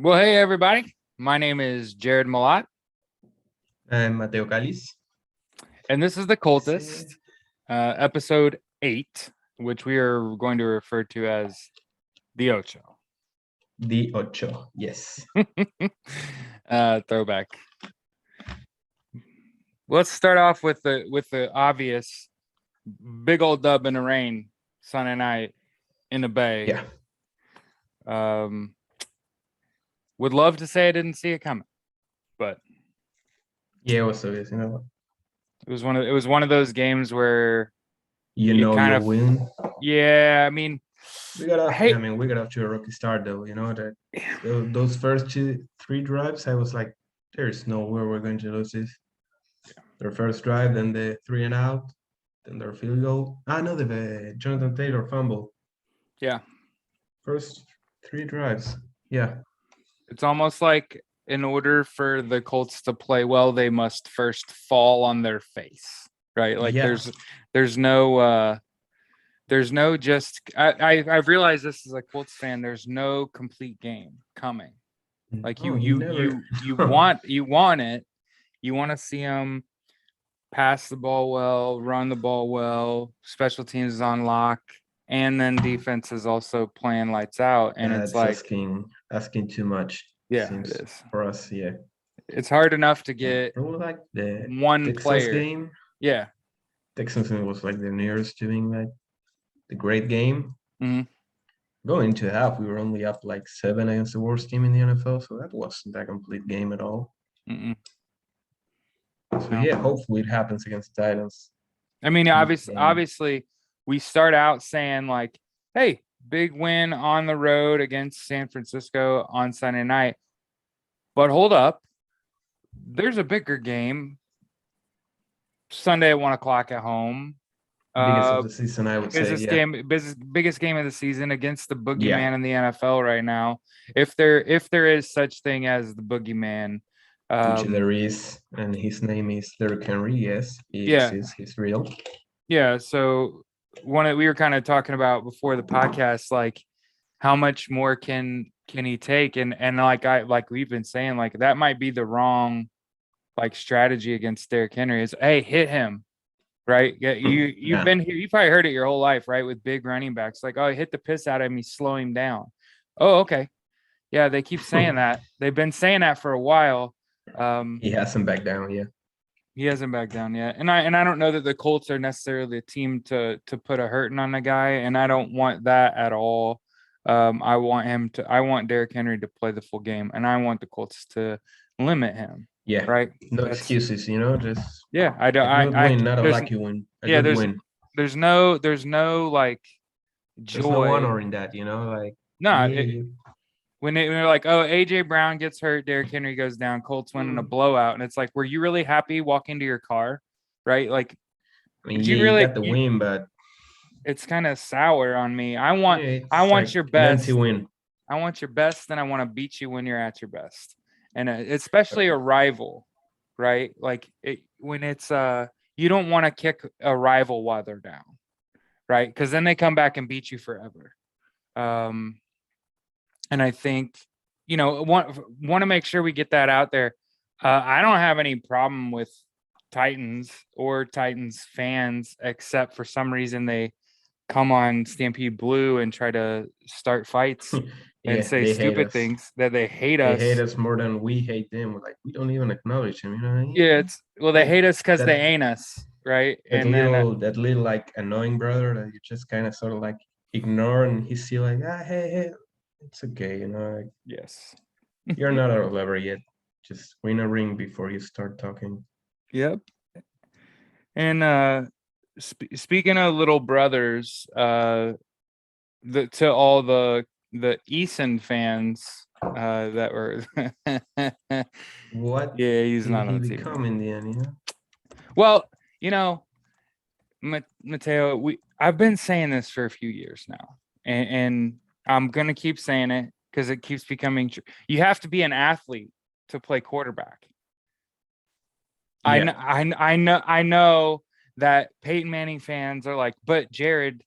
Well, hey, everybody. My name is Jared Malat, I'm Mateo Calis. and this is the Coltist, Sí. episode 8, which we are going to refer to as the Ocho. The Ocho, yes. Throwback. Let's start off with the obvious big old dub in the rain Sunday night in the Bay. Yeah. Would love to say I didn't see it coming, but Yeah, it was obvious, you know. it was one of those games where You it know kind you'll of win. yeah. I mean, We got off. hey, I mean, we got off to a rocky start, though. You know that those first three drives, I was like, "There's no way we're going to lose this." Their first drive, then the 3-and-out, then their field goal. No, the Jonathan Taylor fumble. yeah. First three drives. Yeah. It's almost like in order for the Colts to play well, they must first fall on their face, right? Like Yeah. there's no just I've realized this as a Colts fan. There's no complete game coming. Like Oh, you never. you want it. You want to see them pass the ball well, run the ball well. Special teams is on lock, and then defense is also playing lights out. And it's That's like, asking too much. yeah, it Seems is. for us, yeah. It's hard enough to get Remember like the one Texans player. game? Yeah. Texans was like the nearest to being like the great game. Mhm. Going to half, we were only up like 7 against the worst team in the NFL, so that wasn't a complete game at all. Mm-mm. So No. yeah, hopefully it happens against the Titans. I mean, And obviously, we start out saying like, "Hey, big win on the road against San Francisco on Sunday night." But hold up, there's a bigger game Sunday at 1 o'clock at home. biggest of Uh, the season, I would say. Yeah, biggest game of the season against the yeah. boogeyman in the NFL right now. If there is such thing as the boogeyman, Which there is, and his name is Derrick Henry. Yes, he yeah, exists. He's real. yeah. So we were kind of talking about before the podcast, like how much more can he take, and like we've been saying, like that might be the wrong like strategy against Derrick Henry is, hey, hit him. Right. Yeah. You've Yeah, been here. You probably heard it your whole life, right? With big running backs, like, oh, hit the piss out of him. He's slow him down. Oh, okay. Yeah. They keep saying that. They've been saying that for a while. he hasn't backed down. Yeah, He hasn't backed down yet. And I don't know that the Colts are necessarily a team to put a hurting on the guy. And I don't want that at all. I want Derrick Henry to play the full game, and I want the Colts to limit him. yeah. Right. No That's excuses. You know, just yeah. I don't. a good I win, not a there's lucky win. A yeah. good win. There's no like There's no joy. honor in that, you know. Like, No, yeah, when they're like, oh, AJ Brown gets hurt, Derrick Henry goes down, Colts win in a blowout, and it's like, were you really happy walking to your car, right? Like, I mean, did yeah, you you really? got the win, but It's kind of sour on me. yeah, I it's want like your an empty best. win. I want your best, and I want to beat you when you're at your best, and especially a rival, right? Like when it's you don't want to kick a rival while they're down, right? Because then they come back and beat you forever. And I think, want to make sure we get that out there. I don't have any problem with Titans or Titans fans, except for some reason they come on Stampede Blue and try to start fights and Yeah, say they hate stupid us. things that they hate They hate us. us more than we hate them. We're like, we don't even acknowledge them, you know. Yeah, they Like hate us because they that ain't us, right? that And then little like annoying brother that you just kind of sort of like ignore, and he's still like, hey, it's okay, you know. Like, yes, you're not out of level yet. Just win a ring before you start talking. yep. And speaking of little brothers, to all the Eason fans that were What yeah, he's did not he on the team become anymore. in the end? You know? Well, Mateo, I've been saying this for a few years now, and I'm gonna keep saying it because it keeps becoming true. You have to be an athlete to play quarterback. Yeah. I know that Peyton Manning fans are like, but Jared,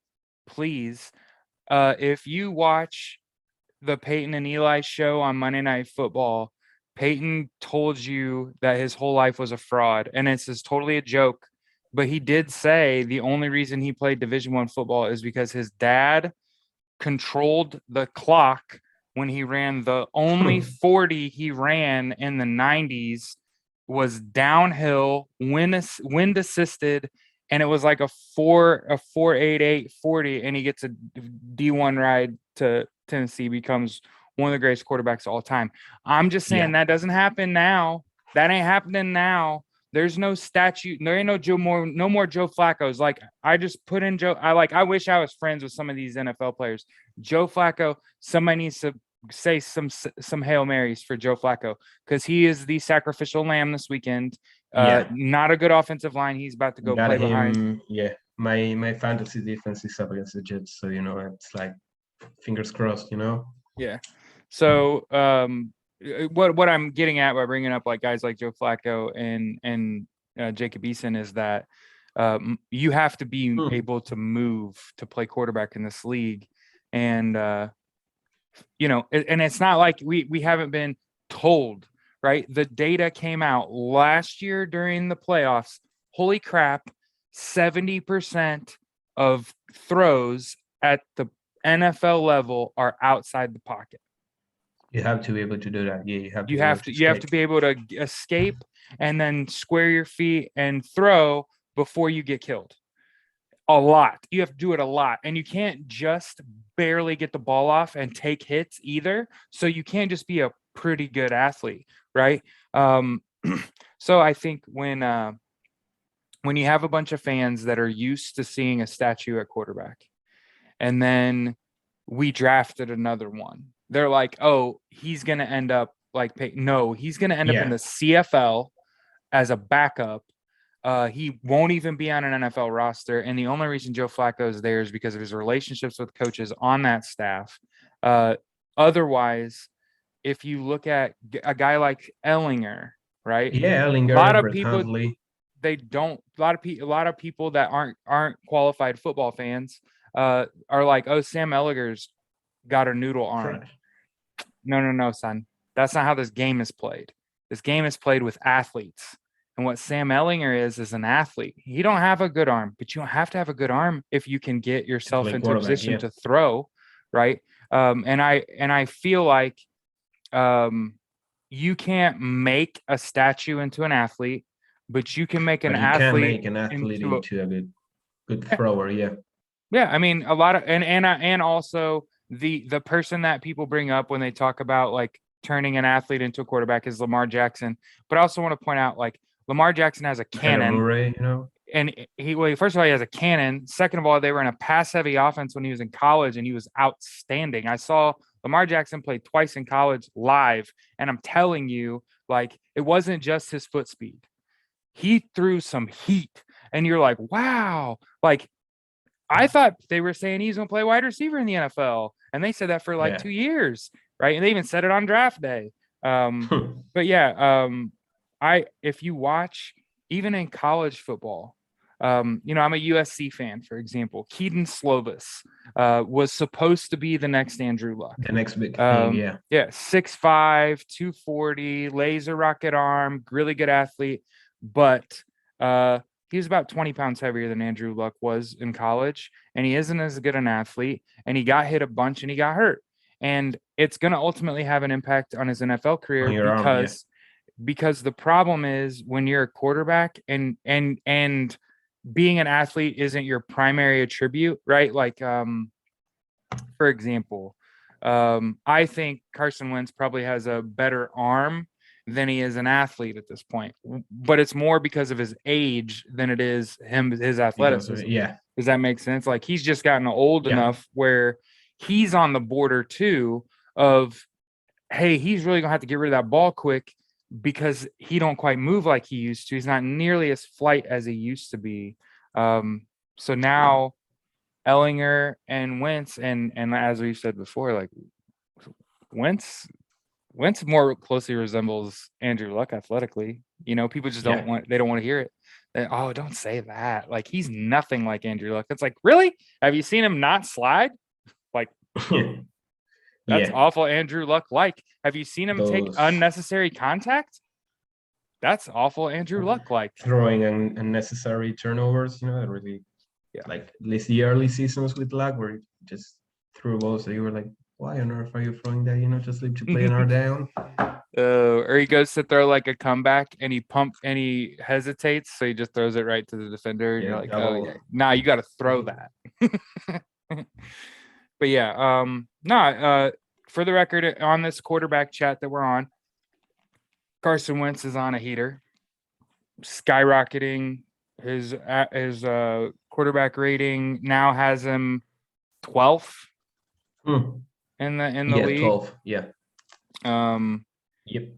please, if you watch the Peyton and Eli show on Monday Night Football, Peyton told you that his whole life was a fraud, and it's just totally a joke. But he did say the only reason he played Division I football is because his dad controlled the clock when he ran the only 40 he ran in the 90s was downhill, wind assisted, and it was like a 4.88 40, and he gets a D1 ride to Tennessee, becomes one of the greatest quarterbacks of all time. I'm just saying that doesn't happen now. That ain't happening now. There's no statute. There ain't no more Joe Flacco's. Like, I just put in Joe. I wish I was friends with some of these NFL players. Joe Flacco, somebody needs to say some Hail Marys for Joe Flacco, because he is the sacrificial lamb this weekend. Not a good offensive line. He's about to go Got play him. behind. Yeah, my fantasy defense is up against the Jets, so it's like fingers crossed. Yeah. So what I'm getting at by bringing up like guys like Joe Flacco and Jacob Eason is that you have to be able to move to play quarterback in this league, and and it's not like we haven't been told, right? The data came out last year during the playoffs. Holy crap, 70% of throws at the NFL level are outside the pocket. You have to be able to do that. Yeah, You have to be able to escape and then square your feet and throw before you get killed. A lot. You have to do it a lot, and you can't just barely get the ball off and take hits either. So you can't just be a pretty good athlete, right? So I think when you have a bunch of fans that are used to seeing a statue at quarterback, and then we drafted another one, they're like, oh, he's going to end up like no, he's going to end up in the CFL as a backup. He won't even be on an NFL roster. And the only reason Joe Flacco is there is because of his relationships with coaches on that staff. Otherwise, if you look at a guy like Ellinger, right? Yeah, Ellinger, a lot of Brett people, Hundley. they don't. A lot of people that aren't qualified football fans are like, oh, Sam Ellinger's got a noodle arm. No, son. That's not how this game is played. This game is played with athletes. And what Sam Ellinger is an athlete. He don't have a good arm, but you don't have to have a good arm if you can get yourself into a position to throw, right? And I feel like you can't make a statue into an athlete, but you can make an athlete into a good thrower. Yeah, I mean, a lot of and also the person that people bring up when they talk about like turning an athlete into a quarterback is Lamar Jackson. But I also want to point out, like, Lamar Jackson has a cannon. Murray, And first of all, he has a cannon. Second of all, they were in a pass-heavy offense when he was in college, and he was outstanding. I saw Lamar Jackson play twice in college live, and I'm telling you, like, it wasn't just his foot speed. He threw some heat, and you're like, wow. Like, I thought they were saying he's going to play wide receiver in the NFL, and they said that for like 2 years, right? And they even said it on draft day. But yeah, if you watch even in college football, I'm a USC fan, for example. Keaton Slovis was supposed to be the next Andrew Luck. The next big thing, yeah. Yeah, 6'5", 240, laser rocket arm, really good athlete. But he was about 20 pounds heavier than Andrew Luck was in college, and he isn't as good an athlete, and he got hit a bunch and he got hurt. And it's going to ultimately have an impact on his NFL career because the problem is when you're a quarterback and being an athlete isn't your primary attribute, right? Like, for example, I think Carson Wentz probably has a better arm than he is an athlete at this point, but it's more because of his age than it is his athleticism. Yeah. Does that make sense? Like, he's just gotten old enough where he's on the border too of, hey, he's really gonna have to get rid of that ball quick because he don't quite move like he used to. He's not nearly as flight as he used to be. So now Ellinger and Wentz, and as we said before, like Wentz more closely resembles Andrew Luck athletically. People just don't want to hear it. Oh, don't say that. Like, he's nothing like Andrew Luck. It's like, really? Have you seen him not slide? Like, That's Yeah, awful Andrew Luck like. Have you seen him take those unnecessary contact? That's awful Andrew Luck like. throwing unnecessary turnovers, that really, Yeah. like at least the early seasons with Luck, where he just threw balls that you were like, why on earth are you throwing that? Just leave to play another down. Or he goes to throw like a comeback and he hesitates, so he just throws it right to the defender, and Yeah, you're like, oh double. yeah, nah, you got to throw that. But yeah, for the record, on this quarterback chat that we're on, Carson Wentz is on a heater, skyrocketing. His quarterback rating now has him 12th Hmm. in the Yeah, league. 12. Yeah. Um, Yep.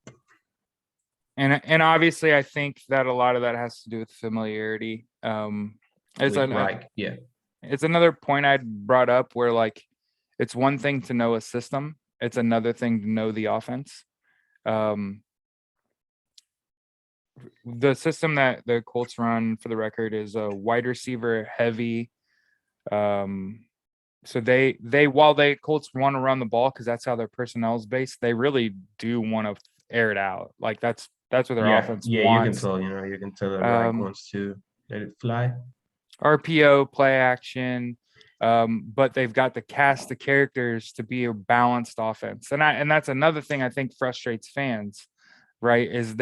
and obviously, I think that a lot of that has to do with familiarity. Right. Yeah. It's another point I brought up where like it's one thing to know a system, it's another thing to know the offense. The system that the Colts run, for the record, is a wide receiver heavy. So they while they Colts want to run the ball because that's how their personnel is based, they really do want to air it out. Like that's what their Yeah. offense Yeah. You can wants. tell, you can tell that Reich wants to let it fly. RPO, play action, but they've got the cast of characters to be a balanced offense, and that's another thing I think frustrates fans, right? Is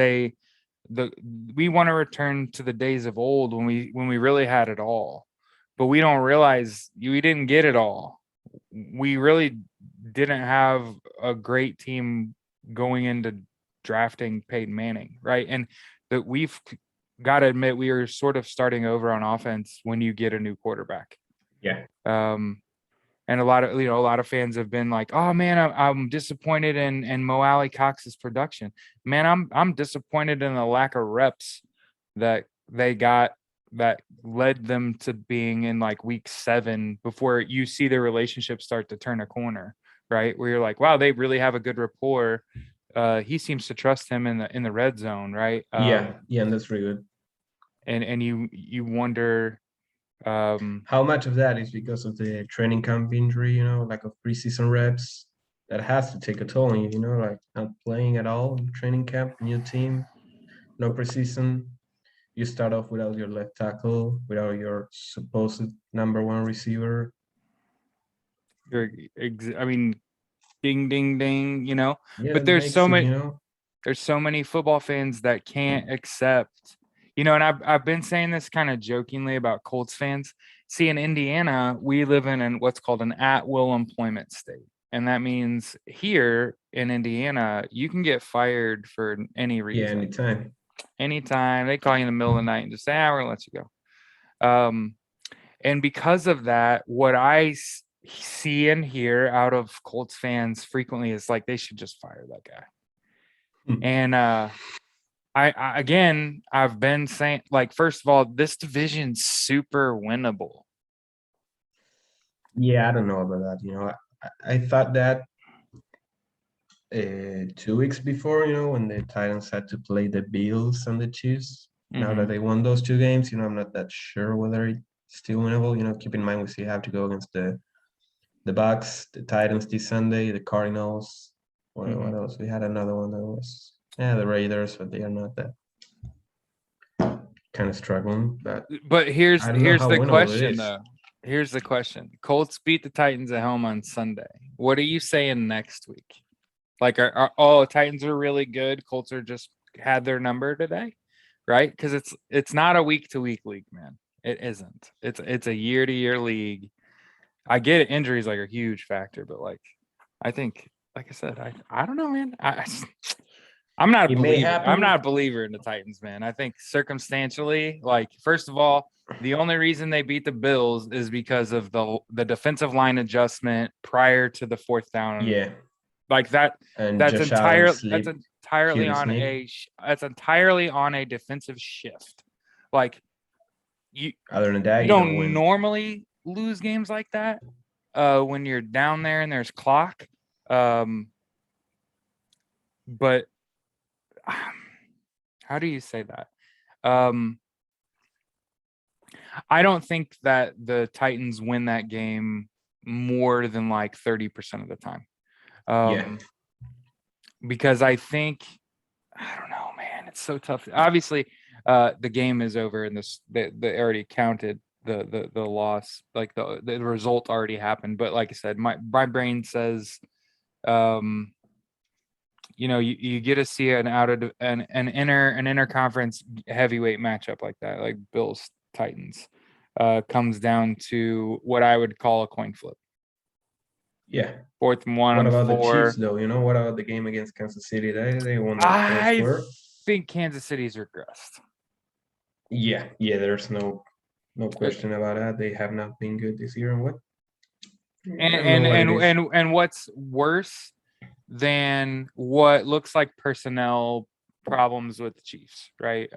we want to return to the days of old when we really had it all, but we don't realize we didn't get it all. We really didn't have a great team going into drafting Peyton Manning, right? And that we've got to admit we are sort of starting over on offense when you get a new quarterback. Yeah. And a lot of fans have been like, "Oh man, I'm disappointed in Mo Alley Cox's production." Man, I'm disappointed in the lack of reps that they got that led them to being in like week 7 before you see their relationship start to turn a corner, right? Where you're like, "Wow, they really have a good rapport." He seems to trust him in the red zone, right? Yeah. And that's really good. And you wonder. How much of that is because of the training camp injury, like of preseason reps? That has to take a toll on you, like not playing at all in training camp, new team, no preseason. You start off without your left tackle, without your supposed number one receiver. I mean, ding, ding, ding, Yeah, but it makes there's so many football fans that can't accept, and I've been saying this kind of jokingly about Colts fans. See, in Indiana, we live in what's called an at-will employment state. And that means here in Indiana, you can get fired for any reason. anytime. Anytime. They call you in the middle of the night and just say, we're going to let you go. And because of that, what I see and hear out of Colts fans frequently is like, they should just fire that guy. And I've been saying, like, first of all, this division's super winnable. Yeah, I don't know about that. I thought that 2 weeks before, when the Titans had to play the Bills and the Chiefs. Now that they won those 2 games, I'm not that sure whether it's still winnable. Keep in mind we still have to go against the Bucks, the Titans this Sunday, the Cardinals. What else? We had another one that was the Raiders, but they are not that kind of struggling. But here's I don't know how the winnable it question is. though. Here's the question. Colts beat the Titans at home on Sunday. What are you saying next week? Like, Titans are really good. Colts are just had their number today, right? Because it's not a week to week league, man. It isn't. It's a year to year league. I get it. Injuries like a huge factor, but like, I think, like I said, I don't know, man. I'm not a It may believer. I'm happen. not a believer in the Titans, man. I think circumstantially, like, first of all, the only reason they beat the Bills is because of the defensive line adjustment prior to the 4th down. Yeah. Like that. And That's Josh Allen entirely on a defensive shift. Like other than that, you you don't don't win. normally lose games like that when you're down there and there's clock. But how do you say that? I don't think that the Titans win that game more than like 30% of the time. Yeah. Because I think, I don't know, man, it's so tough. Obviously, the game is over and they already counted the loss, like the result already happened. But like I said, my brain says, um, you get to see an out of an inner conference heavyweight matchup like that, like Bills Titans, comes down to what I would call a coin flip. Yeah. 4th and 1 What on about the 4. Chiefs, though? What about the game against Kansas City? They won that final I score. think Kansas City's regressed. Yeah, there's no question about that. They have not been good this year. And what? I don't know what it is. And what's worse than what looks like personnel problems with the Chiefs, right?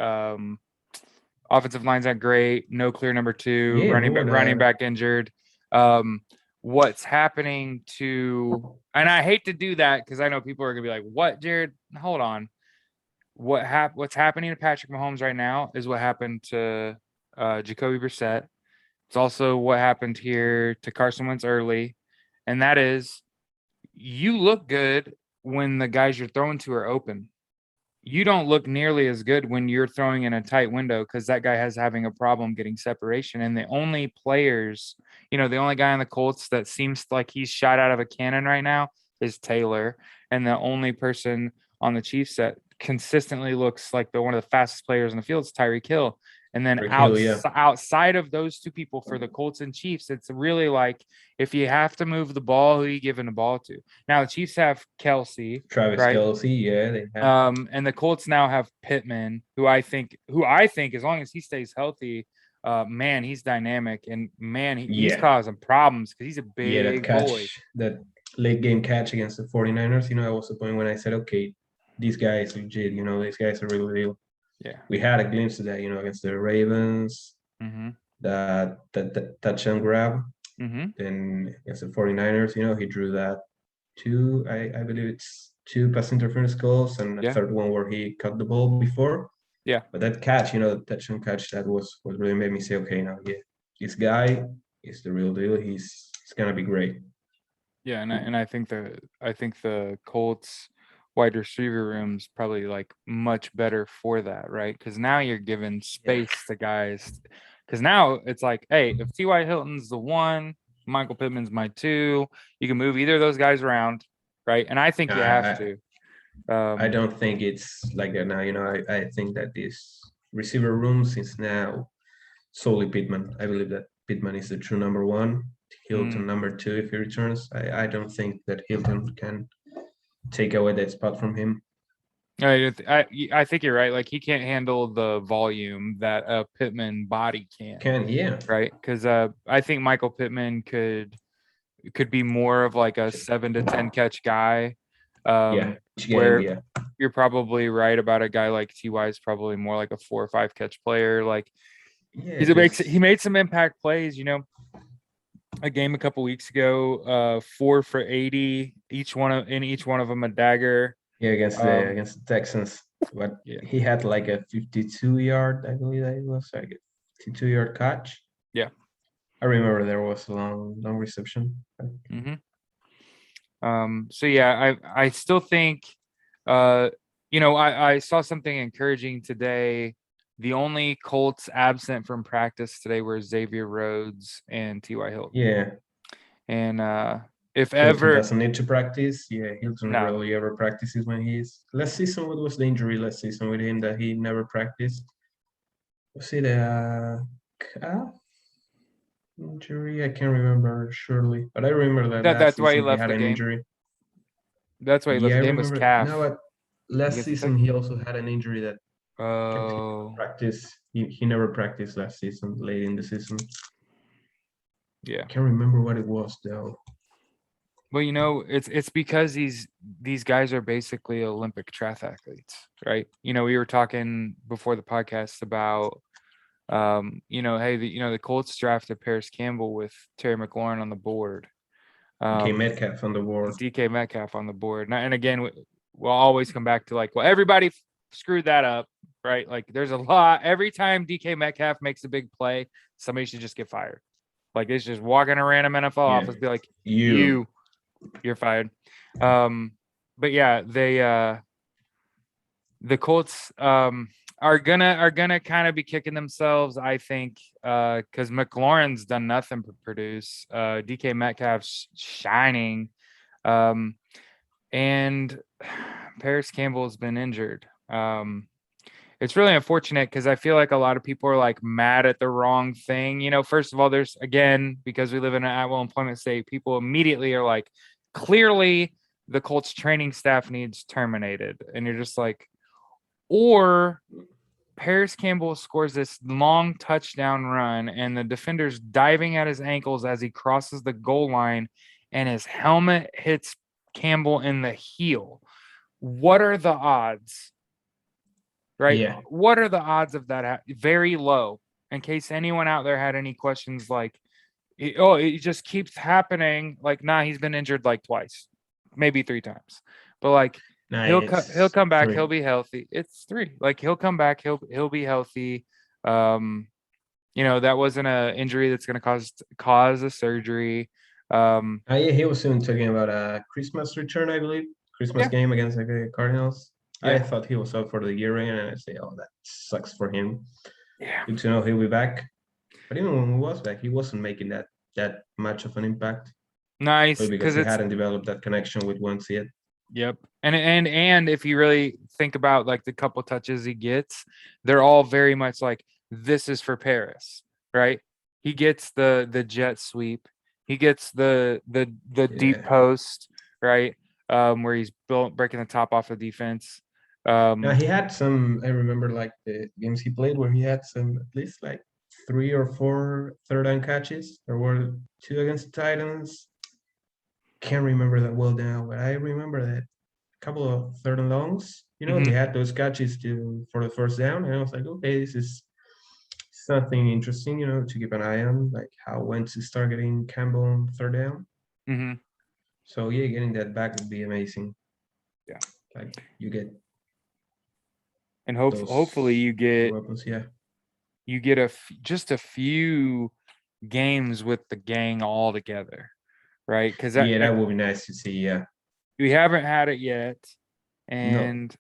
Offensive line's not great. No clear number 2. Yeah, running back injured. What's happening to? And I hate to do that because I know people are gonna be like, "What, Jared? Hold on. What's happening to Patrick Mahomes right now is what happened to Jacoby Brissett. It's also what happened here to Carson Wentz early, and that is you look good when the guys you're throwing to are open. You don't look nearly as good when you're throwing in a tight window because that guy has having a problem getting separation. And the only players, the only guy on the Colts that seems like he's shot out of a cannon right now is Taylor. And the only person on the Chiefs that consistently looks like one of the fastest players in the field is Tyreek Hill. And then outside of those two people for the Colts and Chiefs, it's really like if you have to move the ball, who are you giving the ball to? Now the Chiefs have Kelsey, Travis right? Kelce, yeah, they have. And the Colts now have Pittman, who I think, as long as he stays healthy, man, he's dynamic, and man, he's causing problems because he's a big boy. That late game catch against the 49ers, that was the point when I said, okay, these guys are legit, these guys are real deal. Yeah. We had a glimpse of that, against the Ravens, that touchdown grab. Then against the 49ers, he drew that I believe it's 2 pass interference calls and a third one where he cut the ball before. Yeah. But that catch, the touchdown catch, that was what really made me say, okay, now this guy is the real deal. He's gonna be great. Yeah, and I think the Colts wide receiver room's probably like much better for that, right? Because now you're giving space to guys. Because now it's like, hey, if T.Y. Hilton's the 1, Michael Pittman's my 2, you can move either of those guys around, right? And I think you have to. I don't think it's like that now. I think that this receiver room is now solely Pittman. I believe that Pittman is the true number 1. Hilton number 2 if he returns. I don't think that Hilton can take away that spot from him. I think you're right. Like he can't handle the volume that a Pittman body can. Right? Because I think Michael Pittman could be more of like a 7 to 10 catch guy. Where you're probably right about a guy like Ty is probably more like a 4 or 5 catch player. Like he made some impact plays. A game a couple weeks ago, 4 for 80, each one of them a dagger. Yeah, against the Texans. But he had like a 52-yard, I believe that it was like a 52-yard catch. Yeah. I remember there was a long reception. So yeah, I still think I saw something encouraging today. The only Colts absent from practice today were Xavier Rhodes and T.Y. Hilton. Yeah. And if Hilton ever doesn't need to practice. Yeah, Hilton rarely ever practices when he's last season. What was the injury last season with him that he never practiced? Was it a calf injury? I can't remember surely, but I remember that that's why he left had the an game. Injury. That's why he left the game was calf. No, but last season he also had an injury that practice. He never practiced last season, late in the season. Yeah. I can't remember what it was though. Well, it's because these guys are basically Olympic triathletes, right? We were talking before the podcast about hey, the Colts drafted Paris Campbell with Terry McLaurin on the board. DK Metcalf on the board. DK Metcalf on the board. And again, we'll always come back to like, well, everybody screwed that up, right? Like there's a lot. Every time DK Metcalf makes a big play, somebody should just get fired. Like it's just walking a random NFL office, be like, you You're fired. But yeah, the Colts are gonna kind of be kicking themselves, I think, because McLaurin's done nothing to produce. DK Metcalf's shining, um, and Paris Campbell's been injured. It's really unfortunate because I feel like a lot of people are like mad at the wrong thing. First of all, there's again, because we live in an at-will employment state, people immediately are like, clearly the Colts training staff needs terminated. And you're just like, or Paris Campbell scores this long touchdown run and the defender's diving at his ankles as he crosses the goal line and his helmet hits Campbell in the heel. What are the odds? Right? Yeah. What are the odds of that? Very low. In case anyone out there had any questions, like, it just keeps happening. Like, nah, he's been injured like twice, maybe 3 times, but like No, he'll it's come back. He'll 3. be healthy. It's 3. Like he'll come back. He'll be healthy. Um, that wasn't a injury that's going to cause a surgery. Yeah, he was soon talking about a Christmas return, I believe. Christmas Yeah, game against the Cardinals. I yeah, thought he was out for the year end, and I say, oh, that sucks for him. yeah. Good to know he'll be back. But even when he was back, he wasn't making that much of an impact. Nice, Probably because because he it's hadn't developed that connection with Wentz yet. yep. And if you really think about like the couple touches he gets, they're all very much like this is for Paris, right? He gets the jet sweep. He gets the deep Yeah. post, right? Where he's breaking the top off of defense. Now Um, he had some. I remember like the games he played where he had some at least like 3 or 4 third down catches. There were 2 against the Titans. Can't remember that well now, but I remember that a couple of third and longs. He mhm, had those catches for the first down, and I was like, okay, this is something interesting, to keep an eye on, like how when to start getting Campbell on third down. mhm. So yeah, getting that back would be amazing. Yeah. Like you get And hopefully those you two get weapons, yeah. just a few games with the gang all together, right? Because Yeah, that would be nice to see. Yeah. we haven't had it yet, No. and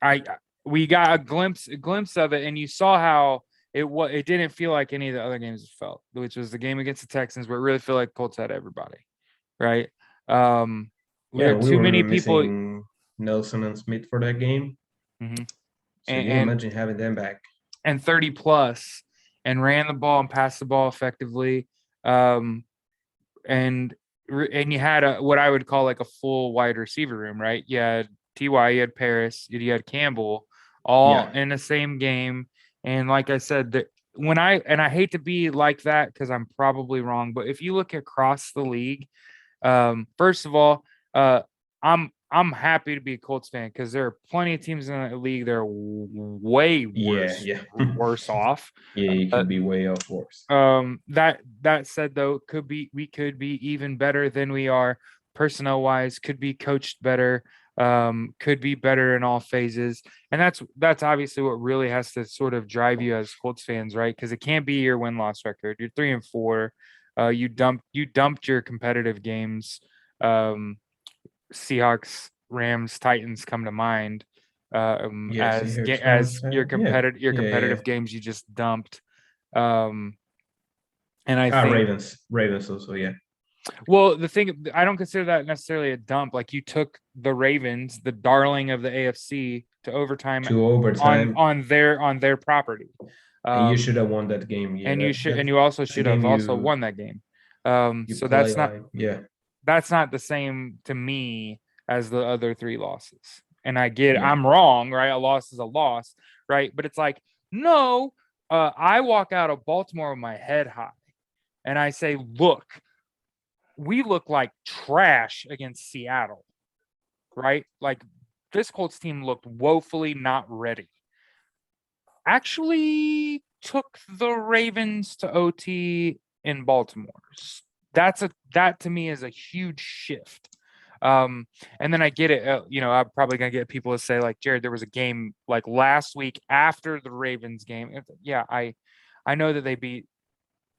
I we got a glimpse of it, and you saw how it didn't feel like any of the other games felt, which was the game against the Texans, where it really felt like Colts had everybody, right? There Yeah, are we too were many people, missing Nelson and Smith for that game. mhm, So and, yeah, and imagine having them back. 30 plus, and ran the ball and passed the ball effectively. Um, and and you had what I would call like a full wide receiver room, right? You had Ty, you had Paris, you had Campbell, all Yeah. in the same game. And like I said, that I hate to be like that because I'm probably wrong, but if you look across the league, first of all, I'm happy to be a Colts fan because there are plenty of teams in the league that are way Yeah, worse yeah. worse off. Yeah, you Uh, could be way off course. that said, though, we could be even better than we are personnel wise, could be coached better, could be better in all phases. And that's obviously what really has to sort of drive you as Colts fans, right? Because it can't be your win-loss record. You're 3-4. You dumped your competitive games. Um, Seahawks, Rams, Titans come to mind, Yeah, as Seahawks, as Rams, your yeah, yeah. competitive games you just dumped. Um, and I Ah, think, Ravens also, yeah. well, the thing, I don't consider that necessarily a dump. Like, you took the Ravens, the darling of the AFC, to overtime To overtime, on their property. and you Um, should have won that game. Yeah, and you also that's a should have game also won that game. you So play like, yeah, that's not the same to me as the other 3 losses. And yeah, I'm wrong, right? A loss is a loss, right? But it's like, no, I walk out of Baltimore with my head high and I say, look, we look like trash against Seattle, right? Like, this Colts team looked woefully not ready. Actually took the Ravens to OT in Baltimore. That to me is a huge shift. And then I get it. I'm probably gonna get people to say like, Jared, there was a game like last week after the Ravens game. Yeah, I know that they beat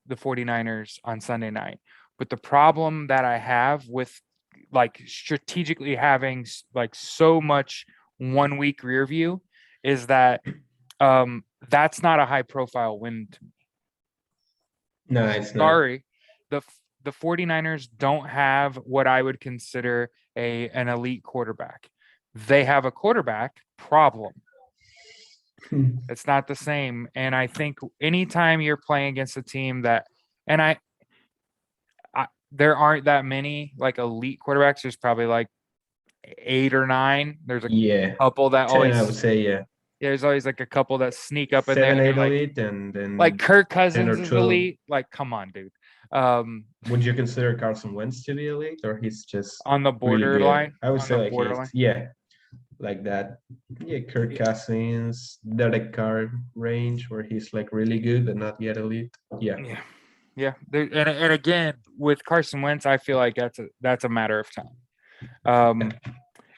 the 49ers on Sunday night, but the problem that I have with like strategically having like so much 1 week rear view is that that's not a high profile win to me. No, it's not. Sorry. The 49ers don't have what I would consider an elite quarterback. They have a quarterback problem. It's not the same. And I think anytime you're playing against a team that, and there aren't that many like elite quarterbacks. There's probably like 8 or 9. There's a Yeah, couple that 10, I would always, say, yeah. there's always like a couple that sneak up in there. 7, And they're 8 like elite, and like then Kirk 10 Cousins or is 12. elite. Like, come on, dude. Um, Would you consider Carson Wentz to be elite, or he's just on the really good? borderline, I would on say the like he's, borderline. yeah, like that. Yeah, Kirk Cousins, Derek Carr range, where he's like really good but not yet elite. Yeah. Yeah. Yeah. And again, with Carson Wentz, I feel like that's a matter of time. Um,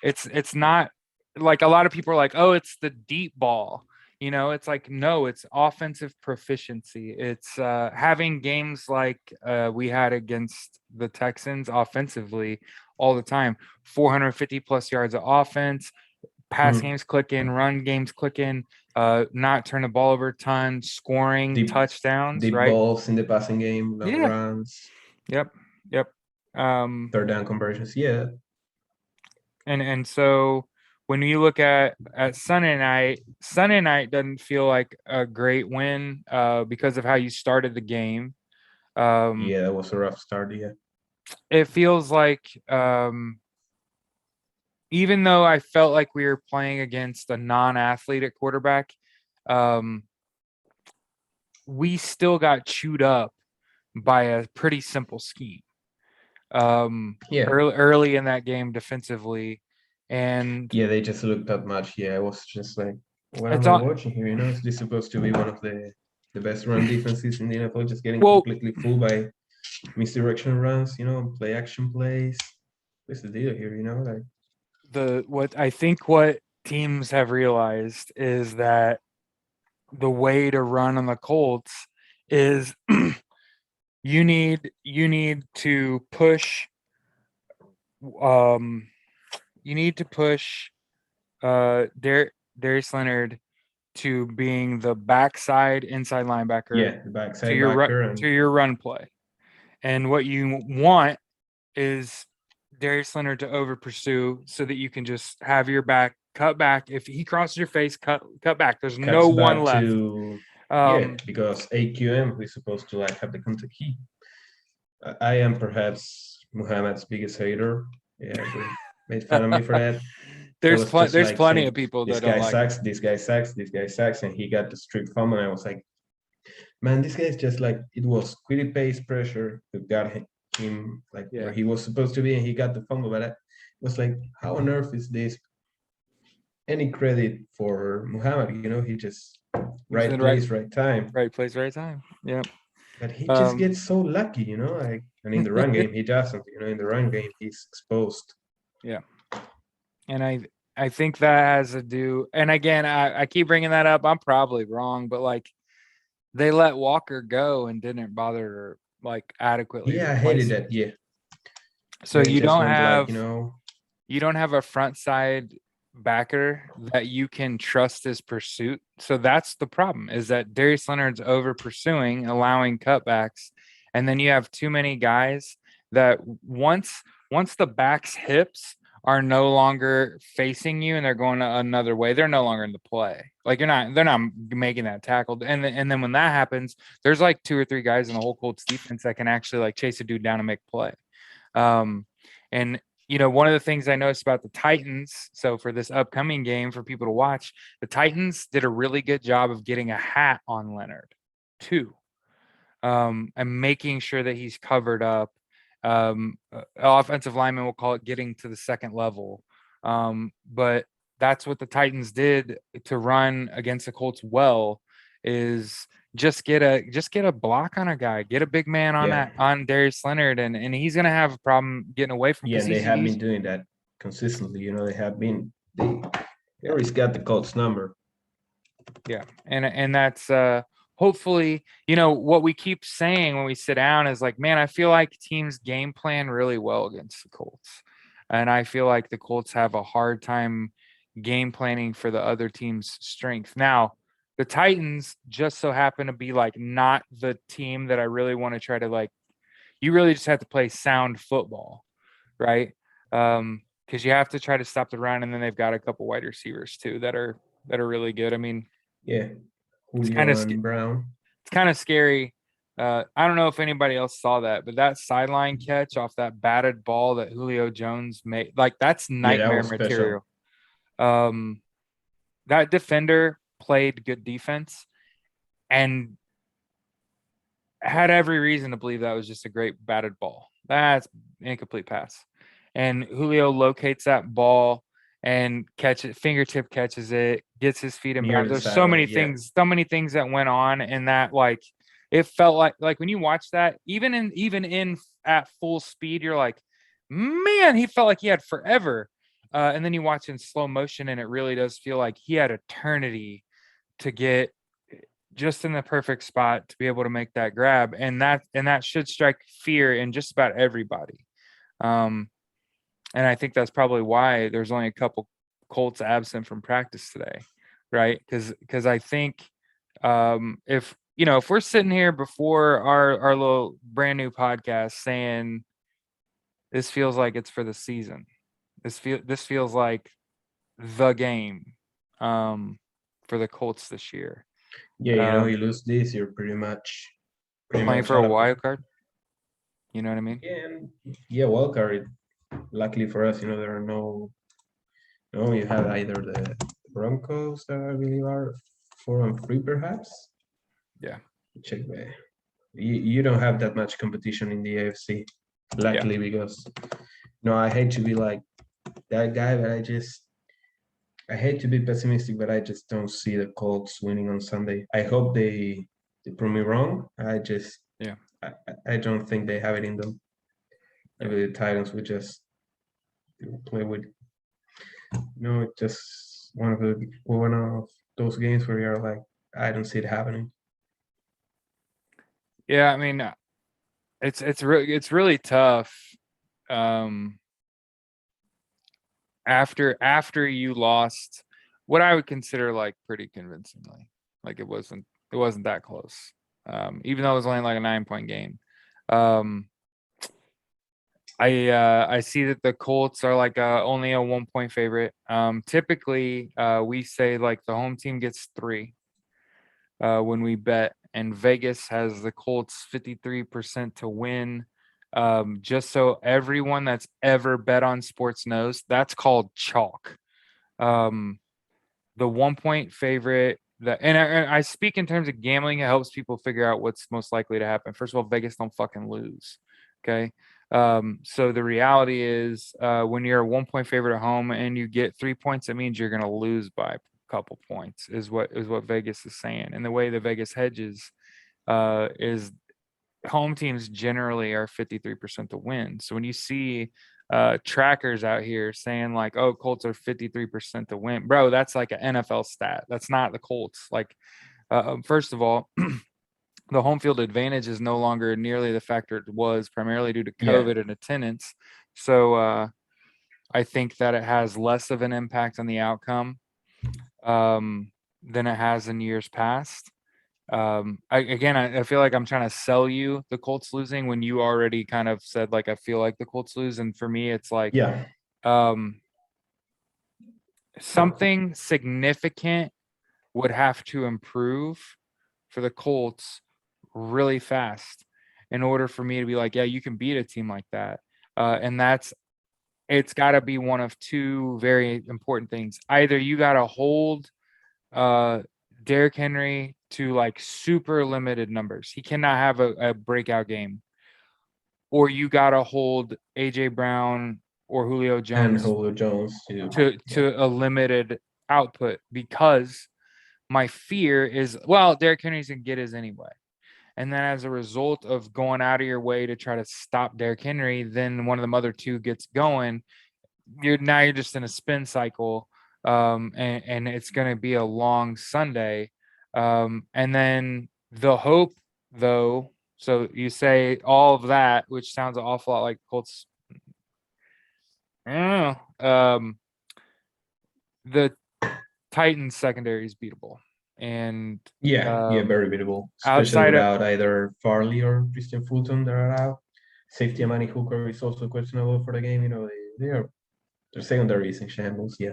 it's not like a lot of people are like, oh, it's the deep ball. It's like, no, it's offensive proficiency. It's having games like we had against the Texans offensively all the time, 450 plus yards of offense, pass Hmm. games clicking, run games clicking, not turn the ball over a ton, scoring Deep touchdowns, deep right? balls in the passing game, long Yeah. runs, Yep. Yep. Um, third down conversions. Yeah. and so when you look at Sunday night doesn't feel like a great win because of how you started the game. Um, Yeah, that was a rough start. Yeah. it feels like even though I felt like we were playing against a non-athlete at quarterback, um, we still got chewed up by a pretty simple scheme Yeah. early in that game defensively. And Yeah, they just looked that much. Yeah, I was just like, what am it's I on. watching here? Is this supposed to be one of the best run defenses in the NFL? Just getting Well, completely fooled by misdirection runs, play action plays. What's the deal here? Like what teams have realized is that the way to run on the Colts is you need to push um you need to push Darius Leonard to being the backside inside linebacker yeah, the to backside your backer to and your run play. And what you want is Darius Leonard to over pursue so that you can just have your back cut back. If he crosses your face, cut back. There's no cuts one back left. to yeah, Um, because AQM who's supposed to like have the contact. I am perhaps Muhammad's biggest hater. Yeah, they made fun of me for that. I was just there's like plenty of saying, people this that don't guy like him. sucks, this guy sucks, this guy sucks, and he got the strip fumble. And I was like, man, this guy's just like it was quitty pace pressure that got him like where Yeah, he was supposed to be, and he got the fumble. But I was like, how on earth is this any credit for Muhammad? He just he was right in the place, right time. right place, right time. Yeah. But he just Um, gets so lucky, like, and in the run game, he doesn't. In the run game, he's exposed. yeah, and I think that has to do. And again, I keep bringing that up. I'm probably wrong, but like they let Walker go and didn't bother to like adequately Yeah, I hated replace him. that. Yeah, So they just went like, you don't have a front side backer that you can trust his pursuit. So that's the problem is that Darius Leonard's over pursuing, allowing cutbacks, and then you have too many guys that once the back's hips are no longer facing you and they're going another way, they're no longer in the play. Like they're not making that tackle. And then when that happens, there's like 2 or 3 guys in the whole Colts defense that can actually like chase a dude down and make play. Um, and one of the things I noticed about the Titans, so for this upcoming game for people to watch, the Titans did a really good job of getting a hat on Leonard too, and making sure that he's covered up. Offensive lineman will call it getting to the second level, but that's what the Titans did to run against the Colts. Well, is just get a block on a guy, get a big man on yeah, that on Darius Leonard, and he's gonna have a problem getting away from yeah, because and they have been he's doing that consistently. They have been they always got the Colts number. yeah, and that's hopefully what we keep saying when we sit down is like, man, I feel like teams game plan really well against the Colts. And I feel like the Colts have a hard time game planning for the other team's strength. Now, the Titans just so happen to be like not the team that I really want to try to like. You really just have to play sound football, right? Because you have to try to stop the run, and then they've got a couple wide receivers too that are really good. I mean, Yeah, it's kind Julio of and Brown. it's kind of scary. I don't know if anybody else saw that, but that sideline catch off that batted ball that Julio Jones made, like that's Yeah, that nightmare was special. material. Um, that defender played good defense and had every reason to believe that was just a great batted ball. That's incomplete pass. And Julio locates that ball and catches fingertip catches it, gets his feet in Near bounds. the There's sideline. Yeah, so many things that went on in that like it felt like when you watch that, even in at full speed, you're like, man, he felt like he had forever. And then you watch in slow motion, and it really does feel like he had eternity to get just in the perfect spot to be able to make that grab, and that should strike fear in just about everybody. Um, and I think that's probably why there's only a couple Colts absent from practice today, right? Because I think if if we're sitting here before our little brand new podcast saying this feels like it's for the season, this feels like the game for the Colts this year. yeah. You Um, lose this, you're pretty playing much for a out. wild card. You know what I mean? Yeah, and yeah, wild card. Luckily for us, there are no. You have either the Broncos that I believe are 4-3 perhaps. Yeah. Check there. You don't have that much competition in the AFC, Yeah. luckily, because I hate to be like that guy, but I hate to be pessimistic, but I just don't see the Colts winning on Sunday. I hope they prove me wrong. Yeah. I don't think they have it in them. Yeah. Maybe the Titans would just play with just one of those games where you're like, I don't see it happening. Yeah. I mean, it's really tough. Um, after you lost what I would consider like pretty convincingly, like it wasn't that close. Even though it was only like a 9-point game. Um, I see that the Colts are like only a 1-point favorite. Typically, we say like the home team gets 3 when we bet, and Vegas has the Colts 53% to win. Just so everyone that's ever bet on sports knows, that's called chalk. Um, the 1-point favorite. And I speak in terms of gambling. It helps people figure out what's most likely to happen. First of all, Vegas don't fucking lose. Okay. So the reality is, when you're a 1-point favorite at home and you get 3 points, it means you're going to lose by a couple points. Is what Vegas is saying. And the way the Vegas hedges is home teams generally are 53% to win. So when you see trackers out here saying like, "Oh, Colts are 53% to win," bro, that's like an NFL stat. That's not the Colts. Like, first of all, the home field advantage is no longer nearly the factor it was, primarily due to Yeah, COVID and attendance. So I think that it has less of an impact on the outcome than it has in years past. I feel like I'm trying to sell you the Colts losing when you already kind of said like I feel like the Colts lose, and for me it's like yeah, um something significant would have to improve for the Colts really fast in order for me to be like, yeah, you can beat a team like that. And it's got to be one of two very important things. Either you got to hold uh Derrick Henry to like super limited numbers. He cannot have a breakout game. Or you gotta hold AJ Brown or Julio and Jones Julio Jones too. Yeah, to a limited output, because my fear is, well, Derrick Henry's gonna get his anyway. And then as a result of going out of your way to try to stop Derrick Henry, then one of the other two gets going, you're just in a spin cycle, and it's going to be a long Sunday, and then the hope, though. So you say all of that, which sounds an awful lot like Colts. I don't know. The Titans secondary is beatable, and Yeah, very beatable, especially outside of without either Farley or Christian Fulton that are out. Safety Amani Hooker is also questionable for the game. Their secondary is in shambles. Yeah,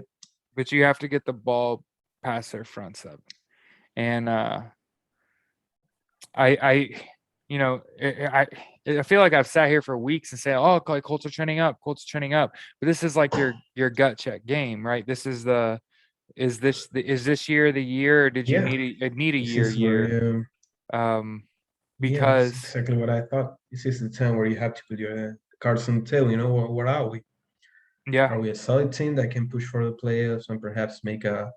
but you have to get the ball past their front seven, and I you know, I feel like I've sat here for weeks and say, oh, like Colts are trending up, Colts are trending up, but this is like your gut check game, right? This is the is this year the year, or did you yeah. need a This year is where um yeah, this is because exactly what I thought. This is the time where you have to put your cards on the table. What are we? yeah, Are we a solid team that can push for the playoffs and perhaps make a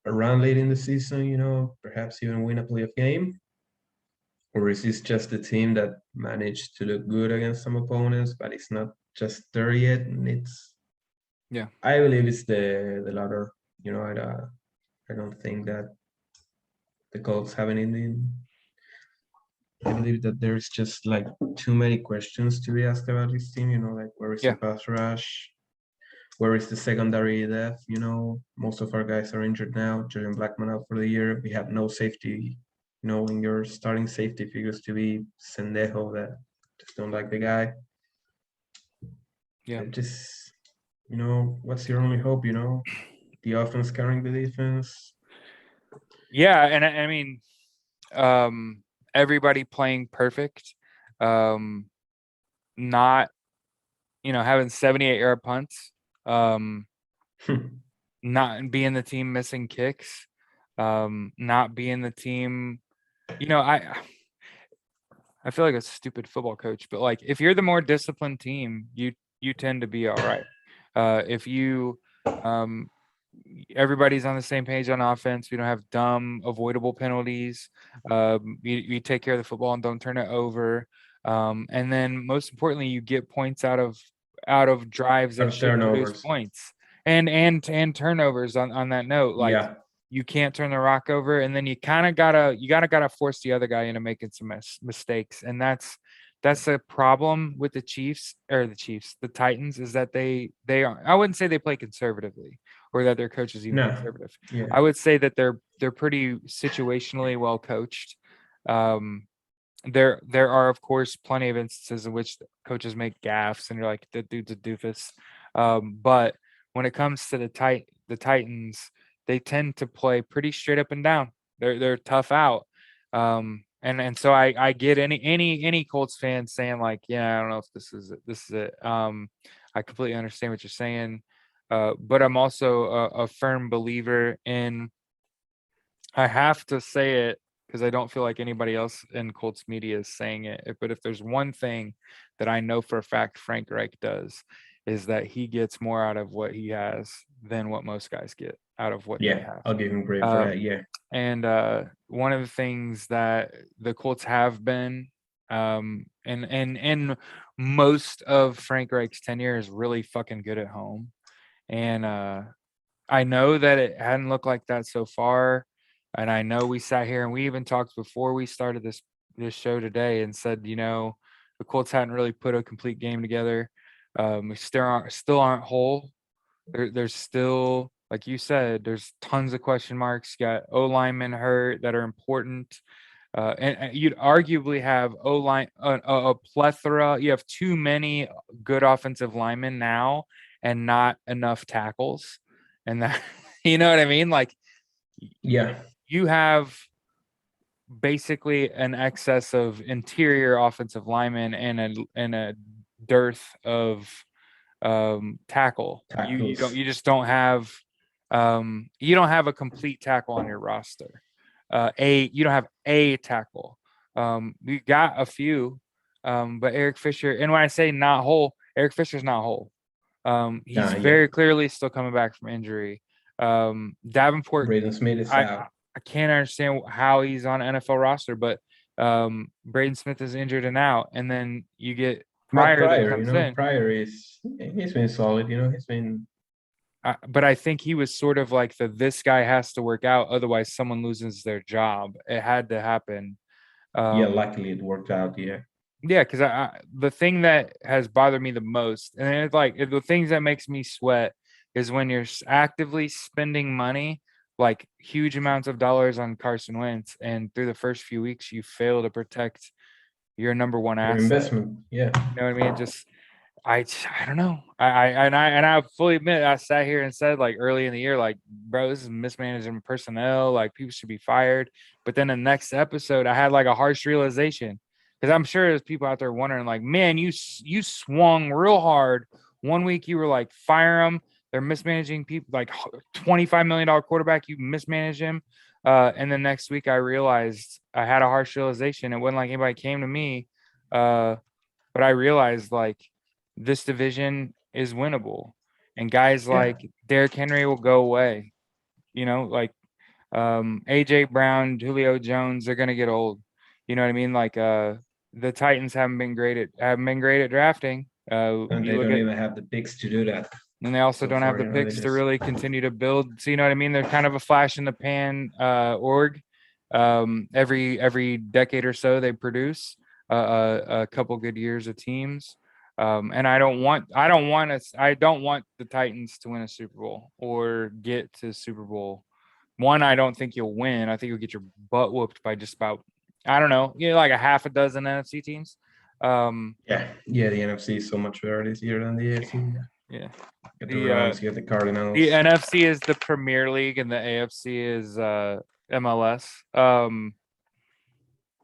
run late in the season? Perhaps even win a playoff game? Or is this just a team that managed to look good against some opponents, but it's not just there yet? And yeah, I believe it's the latter. I don't think that the Colts have anything. I believe that there's just like too many questions to be asked about this team. Like where is the yeah, pass rush? Where is the secondary depth? Most of our guys are injured now. Julian Blackman out for the year. We have no safety. When your starting safety figures to be Sendejo, that just don't like the guy. yeah, It just, what's your only hope? The offense carrying the defense. yeah, and I mean, everybody playing perfect, um not, having 78-yard punts, um not being the team missing kicks, not being the team, you know, I feel like a stupid football coach, but like if you're the more disciplined team, you tend to be all right. If you um everybody's on the same page on offense, we don't have dumb avoidable penalties. You take care of the football and don't turn it over. And then most importantly, you get points out of drives that Our should produce turnovers. points, and turnovers on that note. Like Yeah, you can't turn the rock over, and then you gotta force the other guy into making some mistakes, and that's a problem with the the Titans, is that they are, I wouldn't say they play conservatively or that their coach is even no, conservative. yeah, I would say that they're pretty situationally well coached. Um, there are of course plenty of instances in which coaches make gaffes and you're like, the dude's a doofus. But when it comes to the Titans, they tend to play pretty straight up and down. They're tough out. And so I get any Colts fan saying like, yeah, I don't know if this is it. This is it. I completely understand what you're saying. But I'm also a firm believer in, I have to say it because I don't feel like anybody else in Colts media is saying it. But if there's one thing that I know for a fact Frank Reich does, is that he gets more out of what he has than what most guys get out of what they yeah. have. I'll give him credit for that. Um, Yeah, and one of the things that the Colts have been, and most of Frank Reich's tenure, is really fucking good at home. And I know that it hadn't looked like that so far, and I know we sat here and we even talked before we started this show today and said, the Colts hadn't really put a complete game together. We still aren't whole. There's still, like you said, there's tons of question marks. You got O linemen hurt that are important. And you'd arguably have O line a plethora. You have too many good offensive linemen now, and not enough tackles. And that, you know what I mean? Like yeah, you have basically an excess of interior offensive linemen and a dearth of tackle. tackles. You just don't have you don't have a complete tackle on your roster. You don't have a tackle. You got a few, but Eric Fisher, and when I say not whole, Eric Fisher's not whole. He's Yeah. very clearly still coming back from injury. Davenport, Braden Smith is I out. I can't understand how he's on an NFL roster, but Braden Smith is injured and out, and then you get Matt Pryor that Pryor, comes in. Pryor he's been solid. He's been But I think he was sort of like this guy has to work out, otherwise someone loses their job. It had to happen. yeah. Um, Luckily it worked out. Yeah, Yeah, because the thing that has bothered me the most, and it's like the things that makes me sweat, is when you're actively spending money, like huge amounts of dollars on Carson Wentz, and through the first few weeks you fail to protect your number one Your asset. investment, yeah. You know what I mean? It just I don't know. I fully admit I sat here and said like early in the year, like, bro, this is mismanaging personnel, like people should be fired. But then the next episode, I had like a harsh realization because I'm sure there's people out there wondering, like, man, you swung real hard. One week you were like, fire them. They're mismanaging people, like $25 million quarterback, you mismanage him. And then next week I realized I had a harsh realization. It wasn't like anybody came to me. But I realized like this division is winnable, and guys Yeah. like Derrick Henry will go away. You know, like AJ Brown, Julio Jones, they're gonna get old. You know what I mean? Like the Titans haven't been great at drafting. And You they look don't at even have the picks to do that and they also so don't have far. the You know, they picks to just really continue to build. So you know what I mean? They're kind of a flash in the pan org. Every decade or so they produce a couple good years of teams. And I don't want the Titans to win a Super Bowl or get to Super Bowl. One, I don't think you'll win. I think you'll get your butt whooped by just about, I don't know, like a half a dozen NFC teams. Um, yeah, the NFC is so much better this year than the AFC. Yeah. yeah. Get the The Rams, get the The Cardinals. NFC is the Premier League and the AFC is MLS.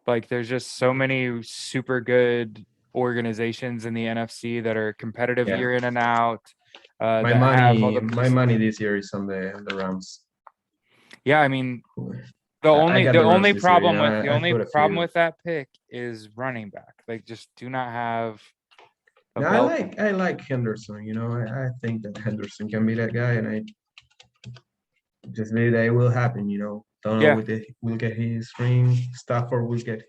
Like there's just so many super good organizations in the NFC that are competitive Yeah. year in and out. My That have all money, the my pieces. money this year is on the Rams. Yeah, I mean I got the the Rams only this year. You problem know, with I put a few. that pick is running back. They just do not have a No, belt. I like Henderson. You know, I think that Henderson can be that guy, and I just believe that it will happen. You know, don't know Yeah, what will get his ring. Stafford will get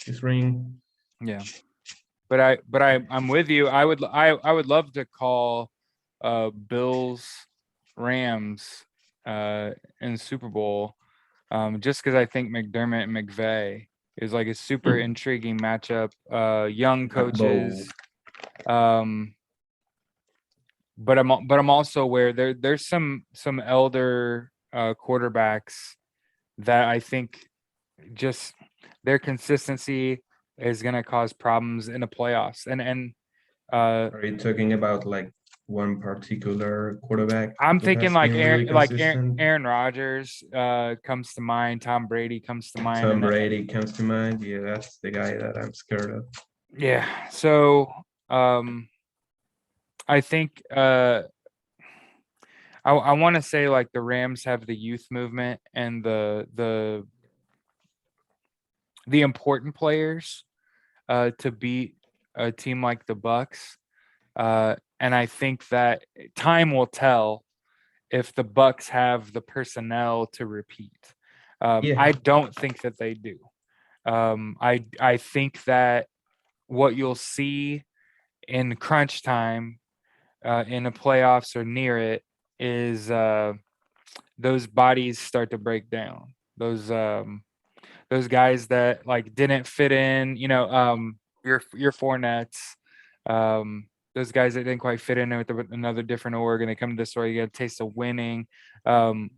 his ring. yeah. I'm with you. I would love to call Bills Rams in Super Bowl just because I think McDermott and McVay is like a super Hmm. intriguing matchup. Young That bowl. coaches, um, but I'm also aware there's some elder quarterbacks that I think just their consistency is going to cause problems in the playoffs. And uh, Are you talking about like one particular quarterback I'm who thinking has been really consistent? Aaron Rodgers comes to mind. Tom Brady comes to mind, Tom and Brady comes to mind. Yeah, that's the guy that I'm scared of. yeah. So um, I think I want to say like the Rams have the youth movement and the important players to beat a team like the Bucks. And I think that time will tell if the Bucks have the personnel to repeat. Yeah, I don't think that they do. I think that what you'll see in crunch time in the playoffs or near it is those bodies start to break down. Those guys that like didn't fit in, your Fournettes, those guys that didn't quite fit in with another different org, and they come to this org, you get a taste of winning.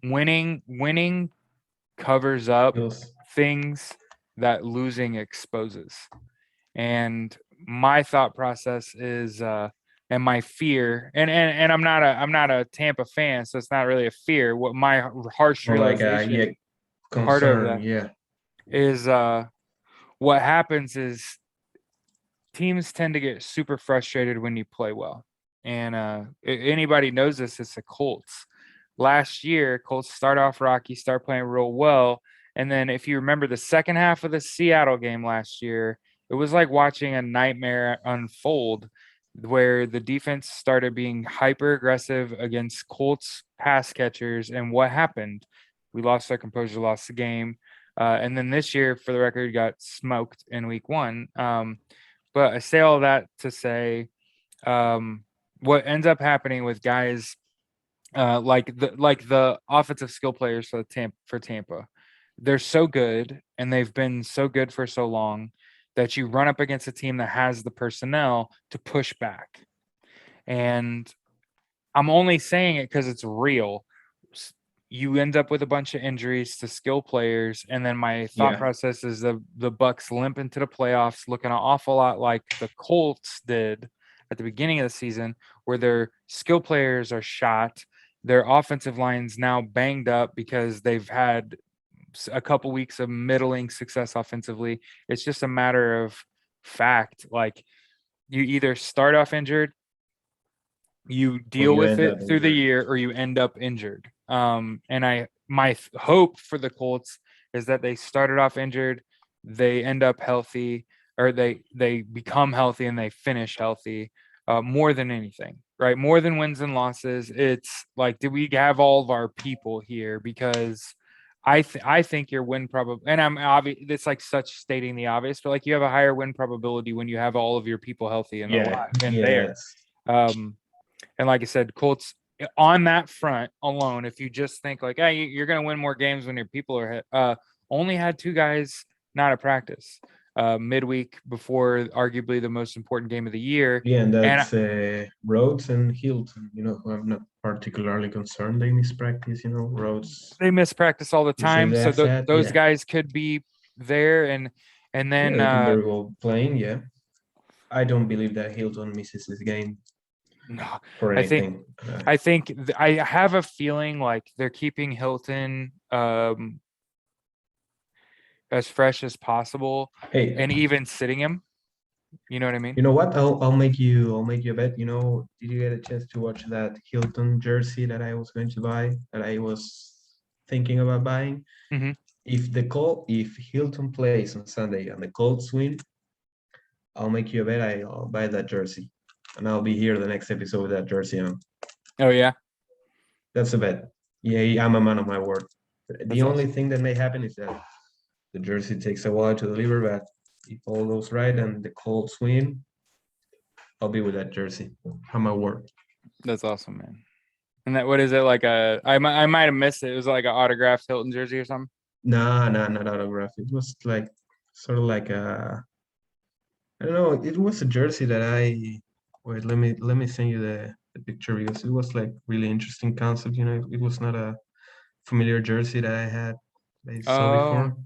Winning covers up feels things that losing exposes. And my thought process is and my fear and I'm not a Tampa fan, so it's not really a fear. What my harsh more like a realization part of concern. that Yeah, is what happens is teams tend to get super frustrated when you play well. And anybody knows this, it's the Colts. Last year, Colts start off rocky, start playing real well. And then if you remember the second half of the Seattle game last year, it was like watching a nightmare unfold where the defense started being hyper aggressive against Colts pass catchers. And what happened? We lost our composure, lost the game. And then this year, for the record, got smoked in week one. But I say all that to say what ends up happening with guys like the offensive skill players for Tampa, they're so good and they've been so good for so long that you run up against a team that has the personnel to push back. And I'm only saying it because it's real. You end up with a bunch of injuries to skill players, and then my thought process is the Bucks limp into the playoffs, looking an awful lot like the Colts did at the beginning of the season, where their skill players are shot, their offensive line's now banged up because they've had a couple weeks of middling success offensively. It's just a matter of fact. Like, you either start off injured, you Or deal you with end it up through the injured. year, or you end up injured. And my hope for the Colts is that they started off injured, they end up healthy, or they become healthy and they finish healthy. More than anything, right? More than wins and losses. It's like, do we have all of our people here? Because I think your win probably, and I'm obvious. It's like such stating the obvious, but like, you have a higher win probability when you have all of your people healthy and alive and there. That's Um, and like I said, Colts on that front alone, if you just think like, hey, you're going to win more games when your people are only had 2 guys not at practice midweek before arguably the most important game of the year. and And that's Rhodes and Hilton. Who I'm not particularly concerned they miss practice. Rhodes they miss practice all the misses time, the so asset. those guys could be there. And Yeah, then they can very well playing. Yeah, I don't believe that Hilton misses this game no, for I think anything. I have a feeling like they're keeping Hilton as fresh as possible, Hey, and even sitting him. You know what I mean? you know what? I'll make you a bet. Did you get a chance to watch that Hilton jersey that I was going to buy, that I was thinking about buying? Mm-hmm. If Hilton plays on Sunday and the Colts win, I'll make you a bet. I'll buy that jersey, and I'll be here the next episode with that jersey on. Oh yeah, That's a bet. Yeah, I'm a man of my word. The that's only awesome. thing that may happen is that the jersey takes a while to deliver, but if all goes right and the Colts win, I'll be with that jersey. On my word. That's awesome, man. And that, what is it, like I might have missed it. It was like an autographed Hilton jersey or something. Nah, nah, not autograph. It was like sort of like I don't know. It was a jersey that I wait. Let me send you the picture because it was like really interesting concept. It was not a familiar jersey that I saw Oh, before.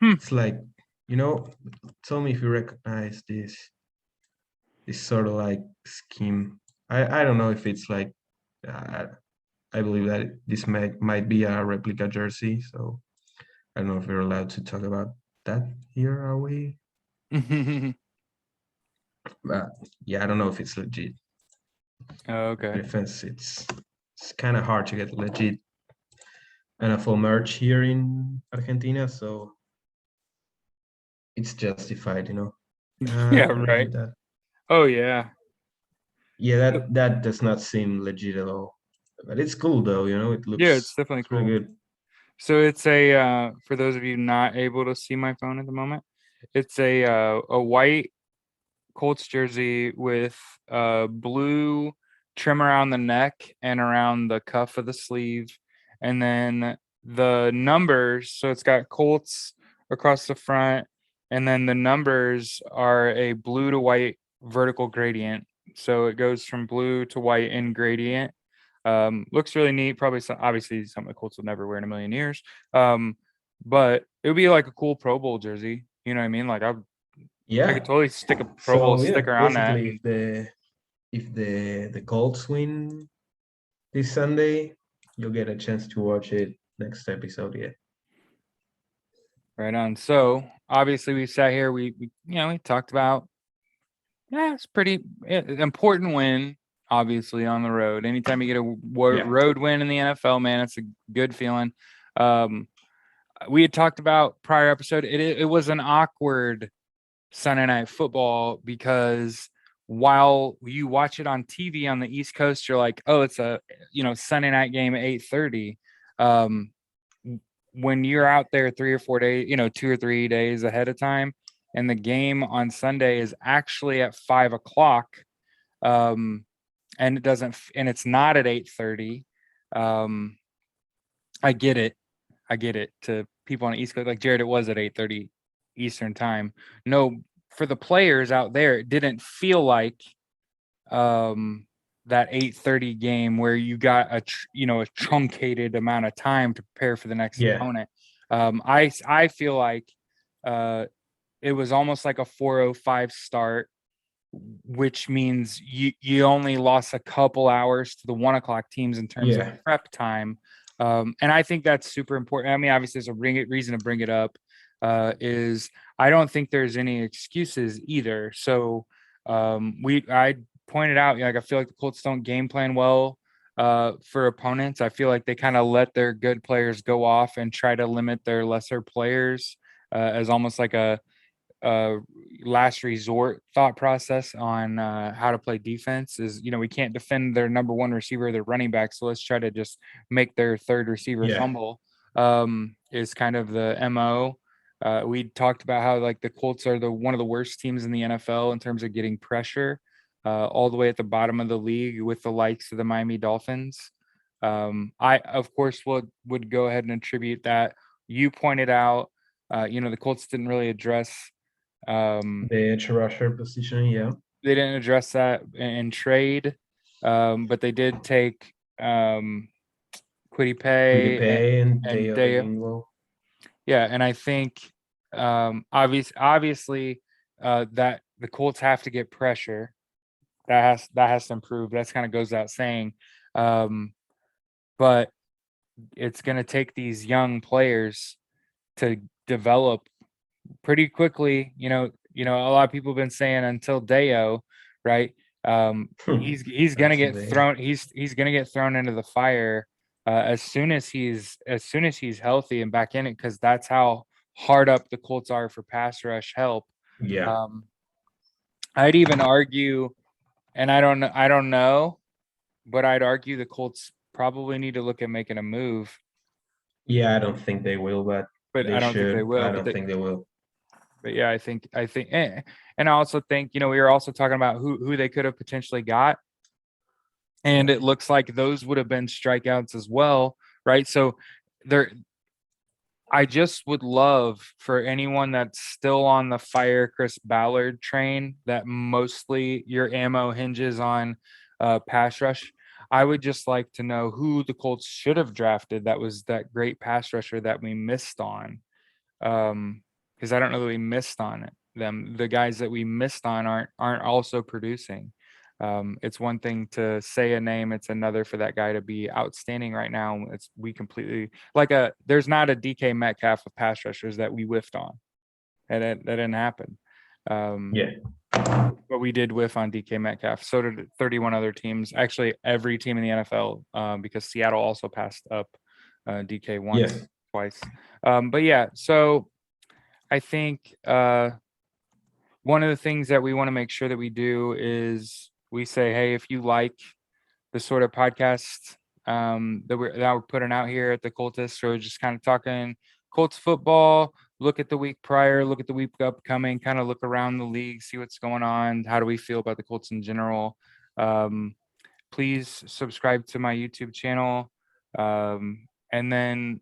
hmm. It's like, you know, tell me if you recognize this sort of like scheme. I don't know if it's like uh, I believe that this might be a replica jersey. So I don't know if we're allowed to talk about that here, are we? But yeah, I don't know if it's legit. Oh, In okay. defense, it's kind of hard to get legit NFL merch here in Argentina, so it's justified. Yeah, Let me right. hit that. Oh yeah. Yeah, that does not seem legit at all. But it's cool though, it Yeah, it's looks definitely it's really cool. good. So it's a for those of you not able to see my phone at the moment, it's a white Colts jersey with blue trim around the neck and around the cuff of the sleeve, and then the numbers. So it's got Colts across the front, and then the numbers are a blue to white vertical gradient. So it goes from blue to white in gradient. Looks really neat. Probably obviously something the Colts will never wear in a million years. But it would be like a cool Pro Bowl jersey. You know what I mean? Like, I could Yeah. totally stick a Pro Bowl So yeah, sticker on that. basically if the Colts win this Sunday, you'll get a chance to watch it next episode. Yeah. Right on. So obviously we sat here, we talked about, yeah, it's pretty important win, obviously, on the road. Anytime you get a Yeah. road win in the NFL, man, it's a good feeling. Um, we had talked about prior episode. It was an awkward Sunday night football because while you watch it on TV on the East Coast, you're like, oh, it's a Sunday night game at 8:30. Um, when you're out there 3 or 4 days, 2 or 3 days ahead of time, and the game on Sunday is actually at 5 o'clock, and it's not at 8:30. I get it. To people on the East Coast, like Jared, it was at 8:30 Eastern time. No, for the players out there, it didn't feel like that 8:30 game where you got a truncated amount of time to prepare for the next Yeah. opponent. I feel like it was almost like a 4:05 start, which means you only lost a couple hours to the 1 o'clock teams in terms of Yeah. prep time. And I think that's super important. I mean, obviously, there's a reason to bring it up. Is I don't think there's any excuses either. So I pointed out, like I feel like the Colts don't game plan well for opponents. I feel like they kind of let their good players go off and try to limit their lesser players as almost like a uh, last resort thought process on how to play defense. Is, we can't defend their number one receiver, their running back, so let's try to just make their third receiver Yeah. fumble. Is kind of the MO. We talked about how like the Colts are the one of the worst teams in the NFL in terms of getting pressure, all the way at the bottom of the league with the likes of the Miami Dolphins. I of course would go ahead and attribute that. You pointed out, the Colts didn't really address The edge rusher position. Yeah. they didn't address that in trade, but they did take Quiddy Pretty Pay pay and and day of the Daya. Dingwall. Yeah, and I think obviously that the Colts have to get pressure. That has to improve. That's kind of goes out saying, but it's going to take these young players to develop pretty quickly. A lot of people have been saying until Deo, right? He's gonna get Absolutely. thrown. He's gonna get thrown into the fire as soon as he's healthy and back in it, because that's how hard up the Colts are for pass rush help. Yeah. Um, I'd even argue, and I don't know, but I'd argue the Colts probably need to look at making a move. Yeah, I don't think they will, but But they I don't think they should. will. I But don't think they will. yeah, I think, and I also think we were also talking about who they could have potentially got, and it looks like those would have been strikeouts as well, right? So there, I just would love for anyone that's still on the fire Chris Ballard train, that mostly your ammo hinges on pass rush. I would just like to know who the Colts should have drafted that was that great pass rusher that we missed on. Because I don't know that we missed on them. The guys that we missed on aren't also producing. It's one thing to say a name; it's another for that guy to be outstanding right now. We completely there's not a DK Metcalf of pass rushers that we whiffed on, and that didn't happen. Um, Yeah. but we did whiff on DK Metcalf. So did 31 other teams. Actually, every team in the NFL, because Seattle also passed up DK once, Yes. twice. But yeah, so I think one of the things that we want to make sure that we do is we say, hey, if you like the sort of podcast that we're putting out here at the Coltist, so we're just kind of talking Colts football, look at the week prior, look at the week upcoming, kind of look around the league, see what's going on, how do we feel about the Colts in general. Um, Please subscribe to my YouTube channel, and then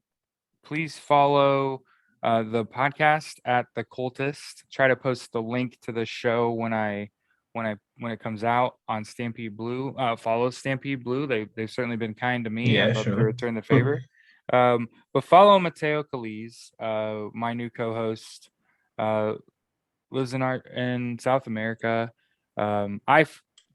please follow the podcast at the Coltist. Try to post the link to the show when it comes out on Stampede Blue. Follow Stampede Blue. They've certainly been kind to me. Yeah, I'd love to sure. return the favor. But follow Mateo Calise, my new co-host. Uh, Lives in South America. I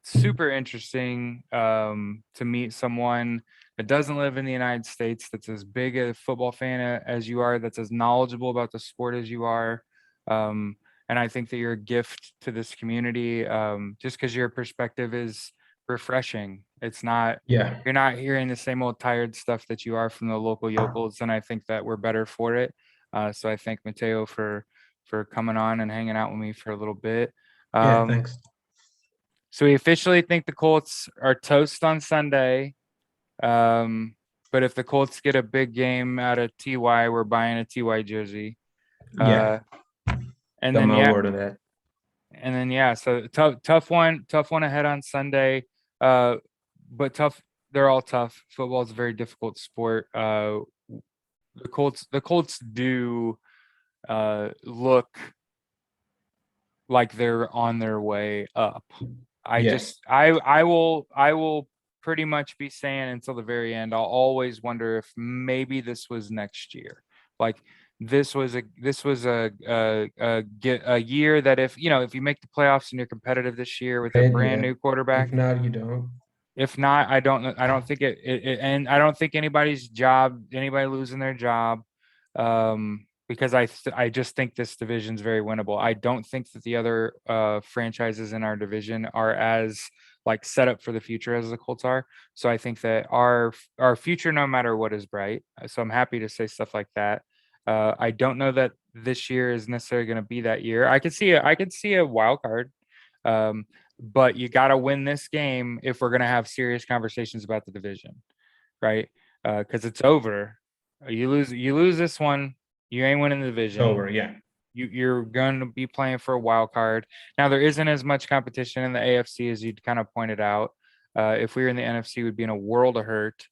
super interesting to meet someone that doesn't live in the United States, that's as big a football fan as you are, that's as knowledgeable about the sport as you are. Um, and I think that you're a gift to this community, just because your perspective is refreshing. It's not Yeah. You're not hearing the same old tired stuff that you are from the local yokels, and I think that we're better for it. So I thank Mateo for coming on and hanging out with me for a little bit. Yeah, Um, thanks. so we officially think the Colts are toast on Sunday. But if the Colts get a big game out of TY, we're buying a TY jersey. Yeah. Uh, and Got then my yeah, word on that. so tough one ahead on Sunday. Uh, but tough. They're all tough. Football is a very difficult sport. The Colts do look like they're on their way up. Yeah. I will pretty much be saying until the very end. I'll always wonder if maybe this was next year. Like this was a year that if if you make the playoffs and you're competitive this year with a And brand yeah. new quarterback. If not, you don't. If not, I don't think and I don't think anybody losing their job, because I just think this division's very winnable. I don't think that the other franchises in our division are as like set up for the future as the Colts are. So I think that our future, no matter what, is bright. So I'm happy to say stuff like that. I don't know that this year is necessarily going to be that year. I could see a wild card. Um, but you got to win this game if we're going to have serious conversations about the division, right? Because it's over. You lose this one, you ain't winning the It's division. over. Yeah. You're going to be playing for a wild card. Now there isn't as much competition in the AFC as you kind of pointed out. If we were in the NFC, we'd be in a world of hurt.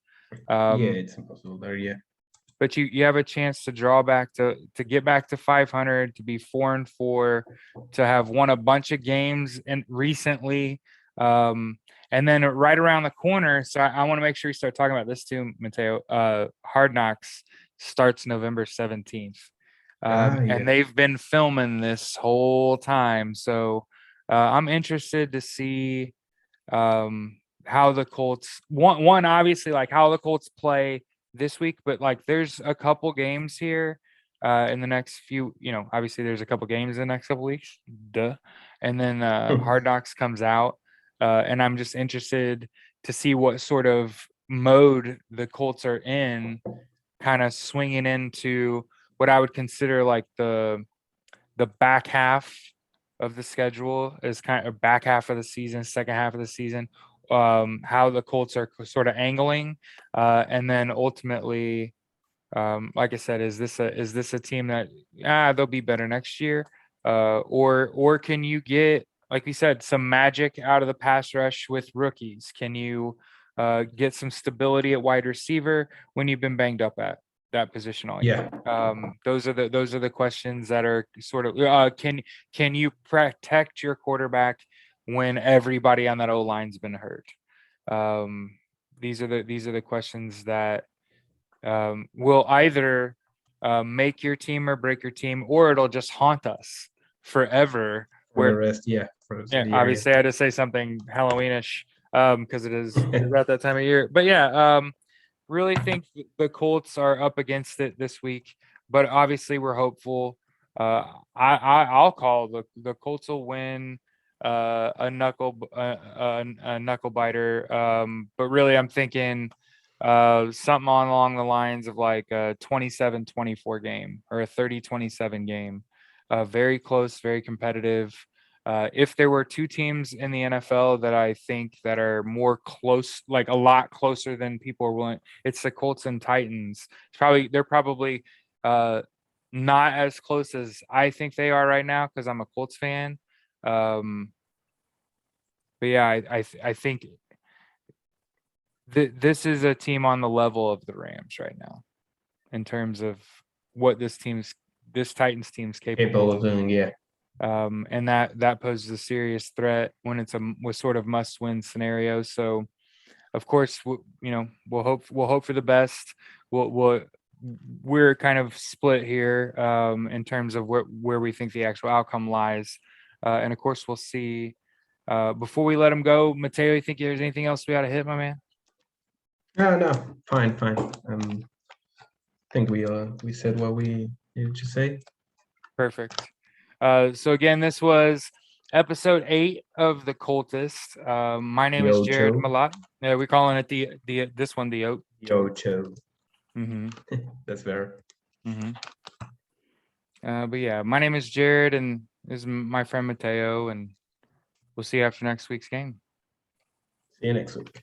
Yeah, it's impossible there. Yeah. But you have a chance to draw back to get back to 500, to be 4-4, to have won a bunch of games and recently, and then right around the corner. So I want to make sure we start talking about this too, Mateo. Hard Knocks starts November 17th, Yeah. and they've been filming this whole time. So I'm interested to see how the Colts one obviously like how the Colts play this week, but like there's a couple games here in the next few, obviously there's a couple games in the next couple weeks, duh. And then Hard Knocks comes out, and I'm just interested to see what sort of mode the Colts are in, kind of swinging into what I would consider like the back half of the schedule is kind of back half of the season, second half of the season, how the Colts are sort of angling, and then ultimately, like I said, is this a team that they'll be better next year, or can you get, like we said, some magic out of the pass rush with rookies? Can you get some stability at wide receiver when you've been banged up at that position all year? Those are the questions that are sort of can you protect your quarterback when everybody on that O line's been hurt? These are the questions that will either make your team or break your team, or it'll just haunt us forever. For the Where rest, yeah. For the rest of the year, obviously I had to say something Halloweenish because it is about that time of year. But yeah, really think the Colts are up against it this week, but obviously we're hopeful. I'll call the Colts will win a knuckle biter. But really I'm thinking something along the lines of like a 27-24 game or a 30-27 game. Very close, very competitive. If there were two teams in the NFL that I think that are more close, like a lot closer than people are willing, it's the Colts and Titans. They're probably not as close as I think they are right now because I'm a Colts fan. But yeah, I think this is a team on the level of the Rams right now in terms of what this Titans team's capable of doing. Yeah. And that poses a serious threat when it's a sort of must-win scenario. So, of course, we'll hope for the best. We're kind of split here in terms of where we think the actual outcome lies, and of course, we'll see. Before we let him go, Mateo, you think there's anything else we ought to hit, my man? No, fine. I think we said what we needed to say. Perfect. So again, this was episode 8 of the Coltist. My name is Jared Ocho. Malat. Yeah, we're calling it the this one the Ocho. Mm-hmm. That's better. Mm-hmm. But yeah, my name is Jared, and this is my friend Mateo, and we'll see you after next week's game. See you next week.